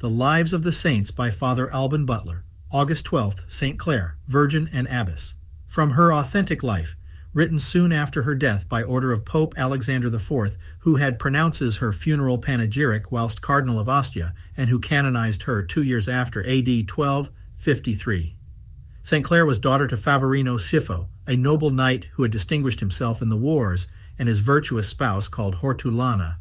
The Lives of the Saints by Father Alban Butler, August 12th, St. Clare, Virgin and Abbess. From her authentic life, written soon after her death by order of Pope Alexander IV, who had pronounces her funeral panegyric whilst Cardinal of Ostia, and who canonized her 2 years after AD 1253. St. Clare was daughter to Favorino Sifo, a noble knight who had distinguished himself in the wars, and his virtuous spouse called Hortulana.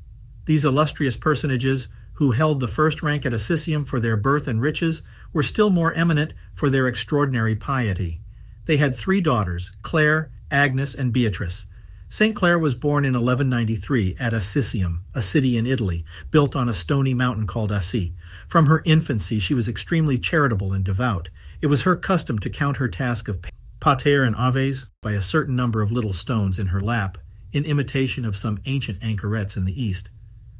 These illustrious personages, who held the first rank at Assisium for their birth and riches, were still more eminent for their extraordinary piety. They had 3 daughters, Clare, Agnes, and Beatrice. St. Clare was born in 1193 at Assisium, a city in Italy, built on a stony mountain called Assi. From her infancy she was extremely charitable and devout. It was her custom to count her task of pater and aves by a certain number of little stones in her lap, in imitation of some ancient anchorets in the East.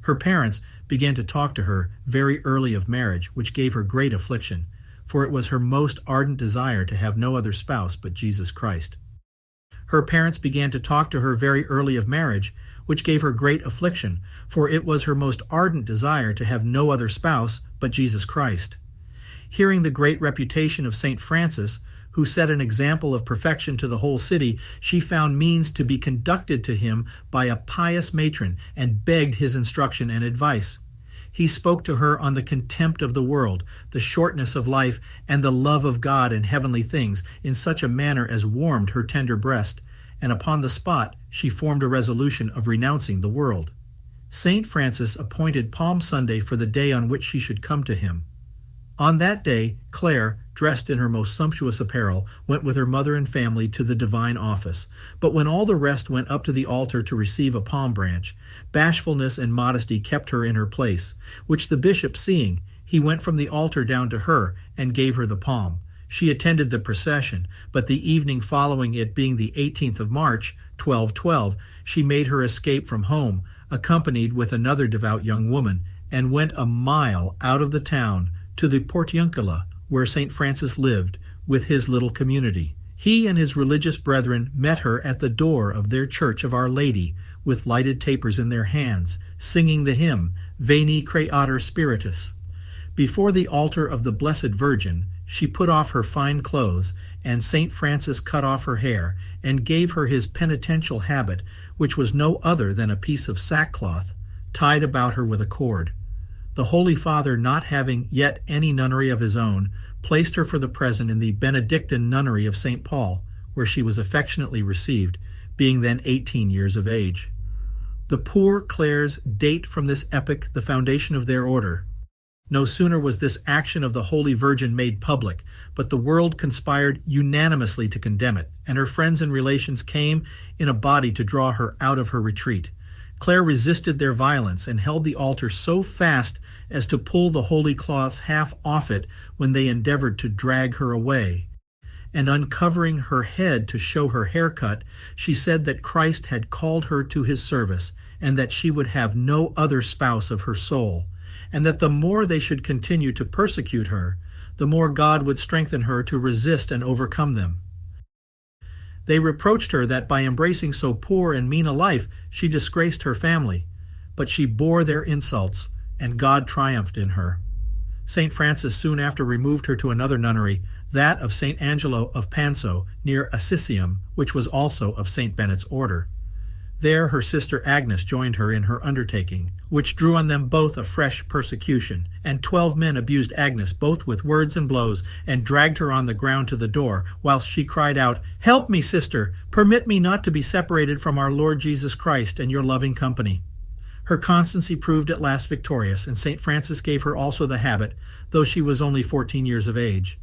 Her parents began to talk to her very early of marriage, which gave her great affliction, for it was her most ardent desire to have no other spouse but Jesus Christ. Her parents began to talk to her very early of marriage, which gave her great affliction, for it was her most ardent desire to have no other spouse but Jesus Christ. Hearing the great reputation of St. Francis, who set an example of perfection to the whole city, she found means to be conducted to him by a pious matron and begged his instruction and advice. He spoke to her on the contempt of the world, the shortness of life, and the love of God and heavenly things in such a manner as warmed her tender breast, and upon the spot she formed a resolution of renouncing the world. St. Francis appointed Palm Sunday for the day on which she should come to him. On that day, Clare, dressed in her most sumptuous apparel, went with her mother and family to the divine office. But when all the rest went up to the altar to receive a palm branch, bashfulness and modesty kept her in her place, which the bishop seeing, he went from the altar down to her and gave her the palm. She attended the procession, but the evening following it being the 18th of March, 1212, she made her escape from home, accompanied with another devout young woman, and went a mile out of the town to the Portiuncula, where St. Francis lived, with his little community. He and his religious brethren met her at the door of their church of Our Lady, with lighted tapers in their hands, singing the hymn, Veni Creator Spiritus. Before the altar of the Blessed Virgin, she put off her fine clothes, and St. Francis cut off her hair, and gave her his penitential habit, which was no other than a piece of sackcloth, tied about her with a cord. The Holy Father, not having yet any nunnery of his own, placed her for the present in the Benedictine nunnery of St. Paul, where she was affectionately received, being then 18 years of age. The Poor Clares date from this epoch the foundation of their order. No sooner was this action of the Holy Virgin made public, but the world conspired unanimously to condemn it, and her friends and relations came in a body to draw her out of her retreat. Clare resisted their violence and held the altar so fast as to pull the holy cloths half off it when they endeavored to drag her away. And uncovering her head to show her haircut, she said that Christ had called her to his service, and that she would have no other spouse of her soul, and that the more they should continue to persecute her, the more God would strengthen her to resist and overcome them. They reproached her that by embracing so poor and mean a life, she disgraced her family. But she bore their insults, and God triumphed in her. St. Francis soon after removed her to another nunnery, that of St. Angelo of Panso, near Assisium, which was also of St. Benet's order. There her sister Agnes joined her in her undertaking, which drew on them both a fresh persecution, and 12 men abused Agnes both with words and blows, and dragged her on the ground to the door, whilst she cried out, "Help me, sister! Permit me not to be separated from our Lord Jesus Christ and your loving company." Her constancy proved at last victorious, and St. Francis gave her also the habit, though she was only 14 years of age.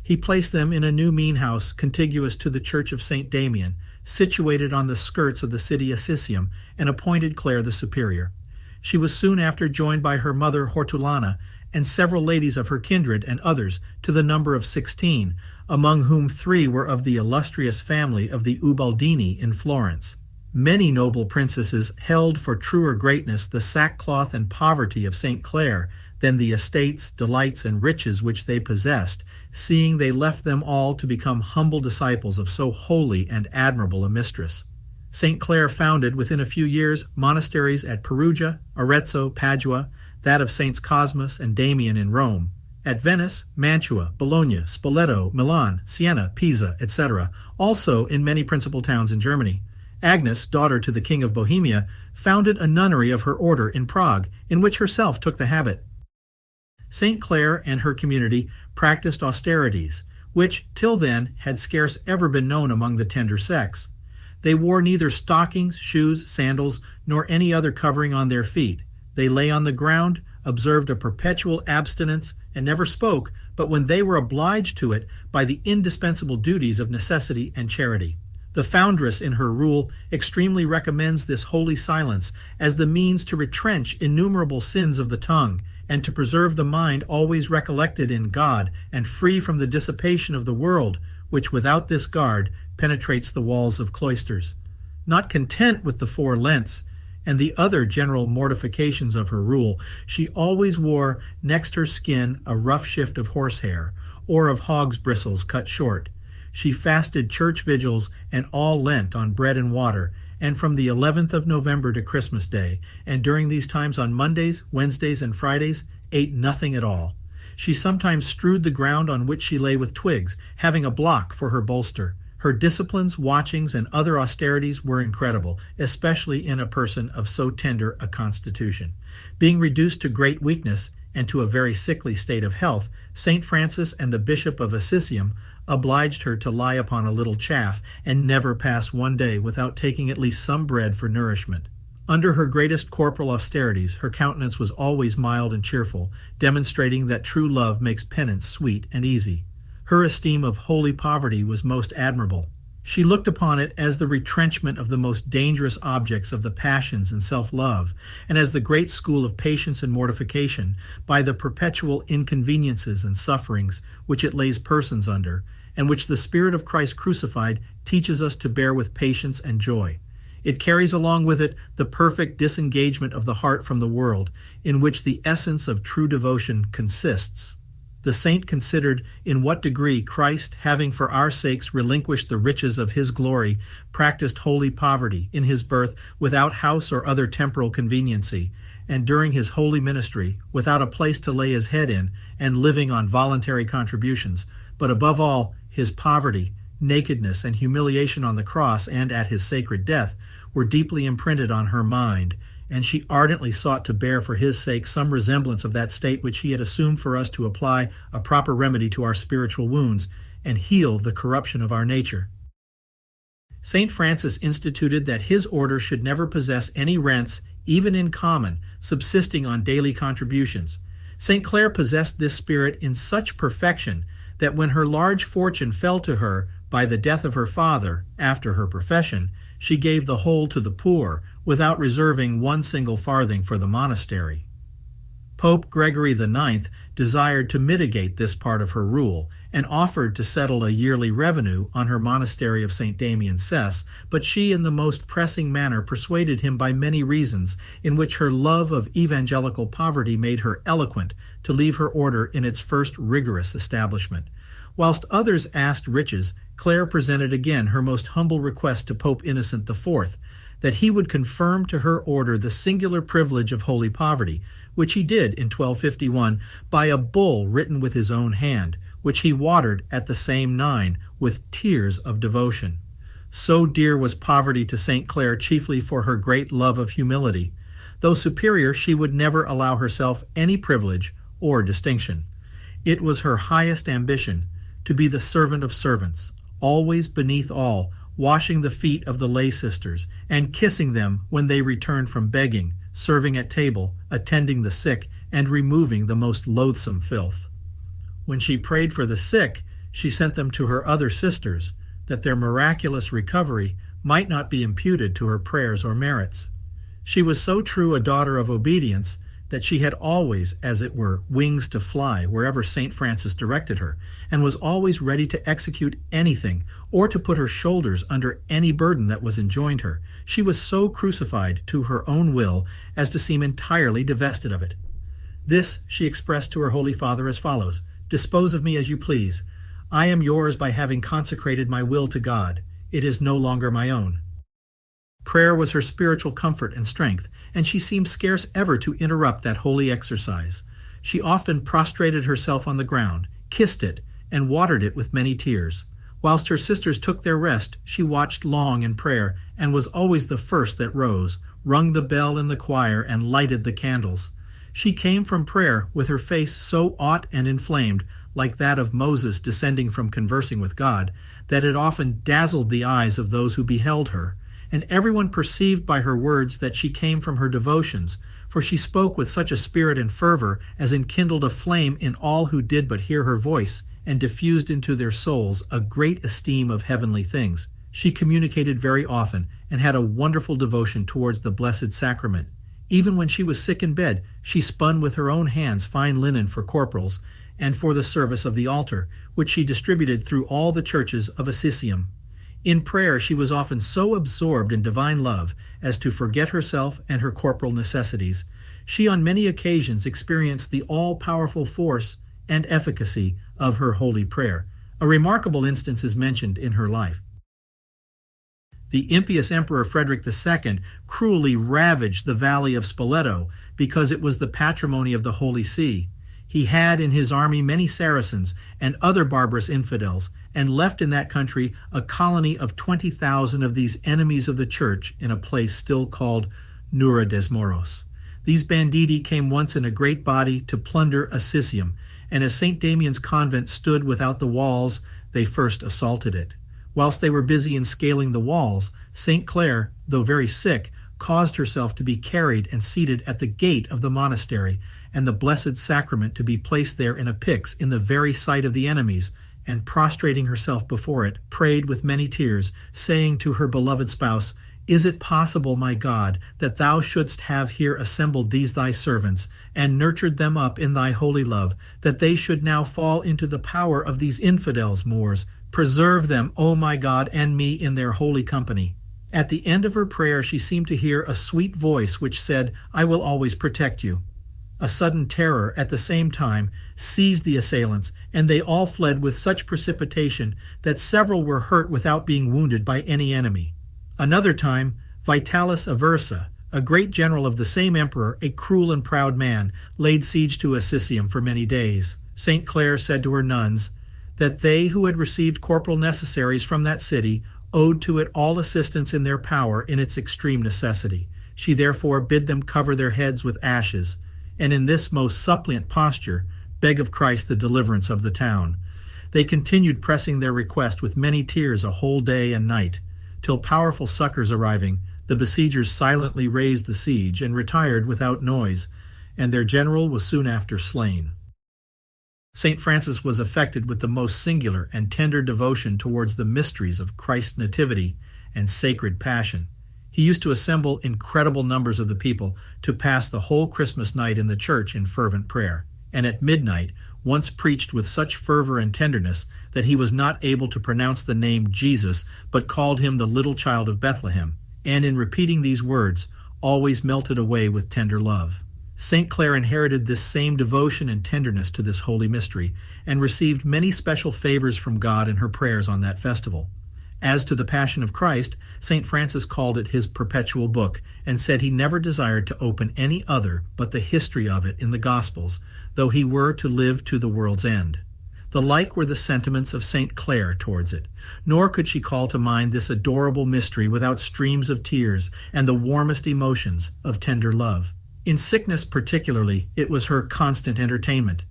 He placed them in a new mean house contiguous to the church of St. Damian, situated on the skirts of the city Assisium, and appointed Clare the superior. She was soon after joined by her mother Hortulana, and several ladies of her kindred and others, to the number of 16, among whom 3 were of the illustrious family of the Ubaldini in Florence. Many noble princesses held for truer greatness the sackcloth and poverty of St. Clare than the estates, delights, and riches which they possessed, seeing they left them all to become humble disciples of so holy and admirable a mistress. St. Clare founded within a few years monasteries at Perugia, Arezzo, Padua, that of Saints Cosmas and Damian in Rome. At Venice, Mantua, Bologna, Spoleto, Milan, Siena, Pisa, etc., also in many principal towns in Germany. Agnes, daughter to the King of Bohemia, founded a nunnery of her order in Prague, in which herself took the habit. St. Clare and her community practiced austerities, which, till then, had scarce ever been known among the tender sex. They wore neither stockings, shoes, sandals, nor any other covering on their feet. They lay on the ground, observed a perpetual abstinence, and never spoke, but when they were obliged to it by the indispensable duties of necessity and charity. The foundress in her rule extremely recommends this holy silence as the means to retrench innumerable sins of the tongue, and to preserve the mind always recollected in God and free from the dissipation of the world, which without this guard penetrates the walls of cloisters. Not content with the 4 Lents and the other general mortifications of her rule, she always wore next her skin a rough shift of horsehair, or of hog's bristles cut short. She fasted church vigils and all Lent on bread and water, and from the 11th of November to Christmas Day, and during these times on Mondays, Wednesdays, and Fridays, ate nothing at all. She sometimes strewed the ground on which she lay with twigs, having a block for her bolster. Her disciplines, watchings, and other austerities were incredible, especially in a person of so tender a constitution. Being reduced to great weakness and to a very sickly state of health, St. Francis and the Bishop of Assisi obliged her to lie upon a little chaff and never pass one day without taking at least some bread for nourishment. Under her greatest corporal austerities, her countenance was always mild and cheerful, demonstrating that true love makes penance sweet and easy. Her esteem of holy poverty was most admirable. She looked upon it as the retrenchment of the most dangerous objects of the passions and self-love, and as the great school of patience and mortification by the perpetual inconveniences and sufferings which it lays persons under, and which the Spirit of Christ crucified teaches us to bear with patience and joy. It carries along with it the perfect disengagement of the heart from the world, in which the essence of true devotion consists. The saint considered in what degree Christ, having for our sakes relinquished the riches of his glory, practiced holy poverty in his birth without house or other temporal conveniency, and during his holy ministry, without a place to lay his head in, and living on voluntary contributions, but above all, his poverty, nakedness, and humiliation on the cross and at his sacred death were deeply imprinted on her mind, and she ardently sought to bear for his sake some resemblance of that state which he had assumed for us to apply a proper remedy to our spiritual wounds and heal the corruption of our nature. St. Francis instituted that his order should never possess any rents, even in common, subsisting on daily contributions. St. Clare possessed this spirit in such perfection that when her large fortune fell to her by the death of her father after her profession, she gave the whole to the poor, without reserving one single farthing for the monastery. Pope Gregory IX desired to mitigate this part of her rule, and offered to settle a yearly revenue on her monastery of St. Damian Cess, but she in the most pressing manner persuaded him by many reasons, in which her love of evangelical poverty made her eloquent to leave her order in its first rigorous establishment. Whilst others asked riches, Clare presented again her most humble request to Pope Innocent IV, that he would confirm to her order the singular privilege of holy poverty, which he did in 1251 by a bull written with his own hand, which he watered at the same 9 with tears of devotion. So dear was poverty to St. Clare chiefly for her great love of humility. Though superior, she would never allow herself any privilege or distinction. It was her highest ambition to be the servant of servants, always beneath all, washing the feet of the lay sisters, and kissing them when they returned from begging, serving at table, attending the sick, and removing the most loathsome filth. When she prayed for the sick, she sent them to her other sisters, that their miraculous recovery might not be imputed to her prayers or merits. She was so true a daughter of obedience that she had always, as it were, wings to fly wherever St. Francis directed her, and was always ready to execute anything, or to put her shoulders under any burden that was enjoined her. She was so crucified to her own will as to seem entirely divested of it. This she expressed to her Holy Father as follows: "Dispose of me as you please. I am yours by having consecrated my will to God. It is no longer my own." Prayer was her spiritual comfort and strength, and she seemed scarce ever to interrupt that holy exercise. She often prostrated herself on the ground, kissed it, and watered it with many tears. Whilst her sisters took their rest, she watched long in prayer, and was always the first that rose, rung the bell in the choir, and lighted the candles. She came from prayer with her face so aught and inflamed, like that of Moses descending from conversing with God, that it often dazzled the eyes of those who beheld her. And everyone perceived by her words that she came from her devotions, for she spoke with such a spirit and fervor as enkindled a flame in all who did but hear her voice, and diffused into their souls a great esteem of heavenly things. She communicated very often, and had a wonderful devotion towards the Blessed Sacrament. Even when she was sick in bed, she spun with her own hands fine linen for corporals, and for the service of the altar, which she distributed through all the churches of Assisium. In prayer she was often so absorbed in divine love as to forget herself and her corporal necessities. She on many occasions experienced the all-powerful force and efficacy of her holy prayer. A remarkable instance is mentioned in her life. The impious Emperor Frederick II cruelly ravaged the valley of Spoleto because it was the patrimony of the Holy See. He had in his army many Saracens and other barbarous infidels, and left in that country a colony of 20,000 of these enemies of the Church in a place still called Nura des Moros. These banditti came once in a great body to plunder Assisium, and as St. Damian's convent stood without the walls, they first assaulted it. Whilst they were busy in scaling the walls, St. Clare, though very sick, caused herself to be carried and seated at the gate of the monastery, and the Blessed Sacrament to be placed there in a pyx in the very sight of the enemies, and prostrating herself before it, prayed with many tears, saying to her beloved spouse, "Is it possible, my God, that thou shouldst have here assembled these thy servants, and nurtured them up in thy holy love, that they should now fall into the power of these infidels Moors? Preserve them, O my God, and me in their holy company." At the end of her prayer she seemed to hear a sweet voice which said, "I will always protect you." A sudden terror, at the same time, seized the assailants, and they all fled with such precipitation that several were hurt without being wounded by any enemy. Another time, Vitalis Aversa, a great general of the same emperor, a cruel and proud man, laid siege to Assisium for many days. St. Clare said to her nuns that they who had received corporal necessaries from that city owed to it all assistance in their power in its extreme necessity. She therefore bid them cover their heads with ashes, and in this most suppliant posture beg of Christ the deliverance of the town. They continued pressing their request with many tears a whole day and night, till powerful succors arriving, the besiegers silently raised the siege and retired without noise, and their general was soon after slain. St. Francis was affected with the most singular and tender devotion towards the mysteries of Christ's nativity and sacred passion. He used to assemble incredible numbers of the people to pass the whole Christmas night in the church in fervent prayer, and at midnight once preached with such fervor and tenderness that he was not able to pronounce the name Jesus, but called him the little child of Bethlehem, and in repeating these words, always melted away with tender love. St. Clare inherited this same devotion and tenderness to this holy mystery, and received many special favors from God in her prayers on that festival. As to the Passion of Christ, St. Francis called it his perpetual book, and said he never desired to open any other but the history of it in the Gospels, though he were to live to the world's end. The like were the sentiments of St. Clare towards it, nor could she call to mind this adorable mystery without streams of tears and the warmest emotions of tender love. In sickness particularly, it was her constant entertainment.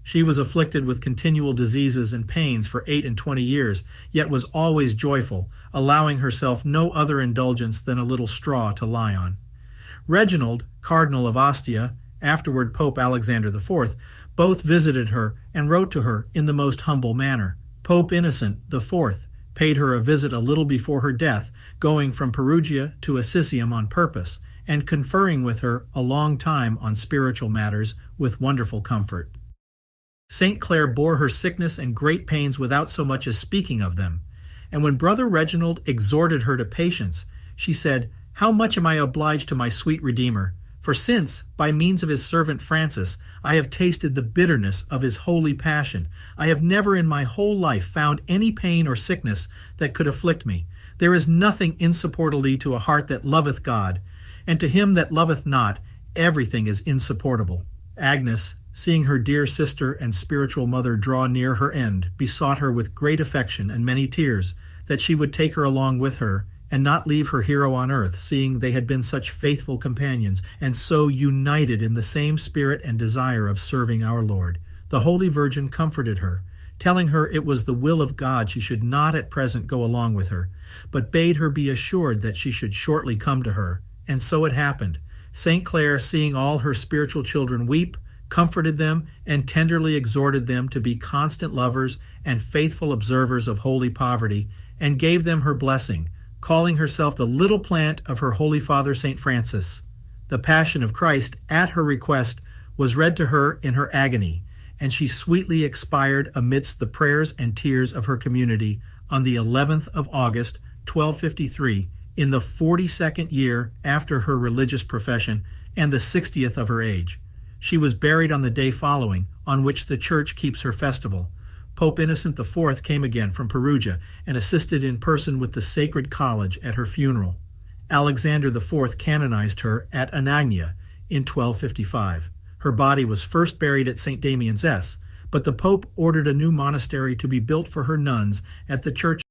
She was afflicted with continual diseases and pains for 28 years, yet was always joyful, allowing herself no other indulgence than a little straw to lie on. Reginald, Cardinal of Ostia, afterward Pope Alexander IV, both visited her and wrote to her in the most humble manner. Pope Innocent IV paid her a visit a little before her death, going from Perugia to Assisium on purpose, and conferring with her a long time on spiritual matters with wonderful comfort. St. Clare bore her sickness and great pains without so much as speaking of them, and when Brother Reginald exhorted her to patience, she said, "How much am I obliged to my sweet Redeemer, for since, by means of his servant Francis, I have tasted the bitterness of his holy passion, I have never in my whole life found any pain or sickness that could afflict me. There is nothing insupportably to a heart that loveth God, and to him that loveth not, everything is insupportable. Agnes, seeing her dear sister and spiritual mother draw near her end, besought her with great affection and many tears, that she would take her along with her, and not leave her hero on earth, seeing they had been such faithful companions, and so united in the same spirit and desire of serving our Lord. The Holy Virgin comforted her, telling her it was the will of God she should not at present go along with her, but bade her be assured that she should shortly come to her. And so it happened. St. Clare, seeing all her spiritual children weep, comforted them, and tenderly exhorted them to be constant lovers and faithful observers of holy poverty, and gave them her blessing, calling herself the little plant of her Holy Father St. Francis. The Passion of Christ, at her request, was read to her in her agony, and she sweetly expired amidst the prayers and tears of her community on the 11th of August, 1253, in the 42nd year after her religious profession and the 60th of her age. She was buried on the day following, on which the Church keeps her festival. Pope Innocent IV came again from Perugia and assisted in person with the Sacred College at her funeral. Alexander IV canonized her at Anagnia in 1255. Her body was first buried at St. Damian's, but the Pope ordered a new monastery to be built for her nuns at the church.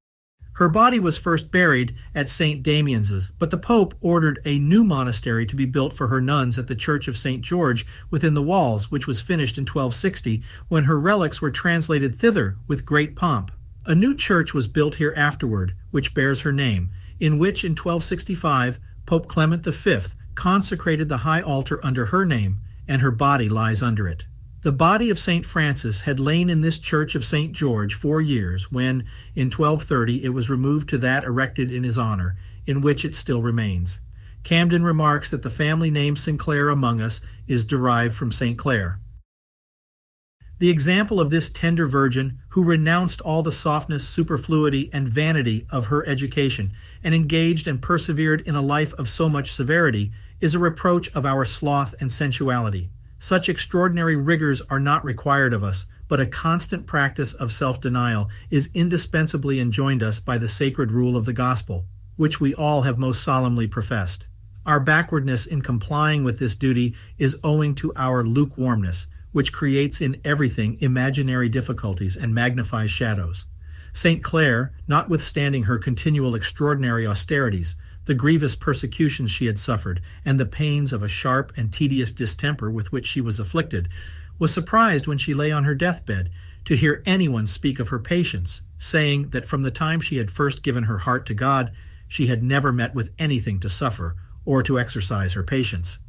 Her body was first buried at St. Damian's, but the Pope ordered a new monastery to be built for her nuns at the Church of St. George within the walls, which was finished in 1260, when her relics were translated thither with great pomp. A new church was built here afterward, which bears her name, in which in 1265 Pope Clement V consecrated the high altar under her name, and her body lies under it. The body of St. Francis had lain in this church of St. George 4 years when, in 1230, it was removed to that erected in his honor, in which it still remains. Camden remarks that the family name Sinclair among us is derived from St. Clare. The example of this tender virgin, who renounced all the softness, superfluity, and vanity of her education, and engaged and persevered in a life of so much severity, is a reproach of our sloth and sensuality. Such extraordinary rigors are not required of us, but a constant practice of self-denial is indispensably enjoined us by the sacred rule of the gospel, which we all have most solemnly professed. Our backwardness in complying with this duty is owing to our lukewarmness, which creates in everything imaginary difficulties and magnifies shadows. St. Clare, notwithstanding her continual extraordinary austerities, the grievous persecutions she had suffered, and the pains of a sharp and tedious distemper with which she was afflicted, was surprised when she lay on her deathbed to hear anyone speak of her patience, saying that from the time she had first given her heart to God, she had never met with anything to suffer or to exercise her patience.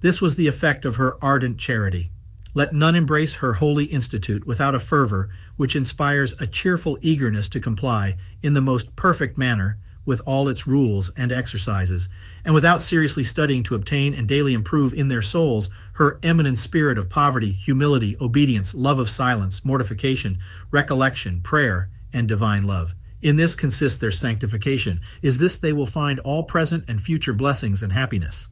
This was the effect of her ardent charity. Let none embrace her holy institute without a fervor which inspires a cheerful eagerness to comply in the most perfect manner with all its rules and exercises, and without seriously studying to obtain and daily improve in their souls her eminent spirit of poverty, humility, obedience, love of silence, mortification, recollection, prayer, and divine love. In this consists their sanctification. Is this they will find all present and future blessings and happiness.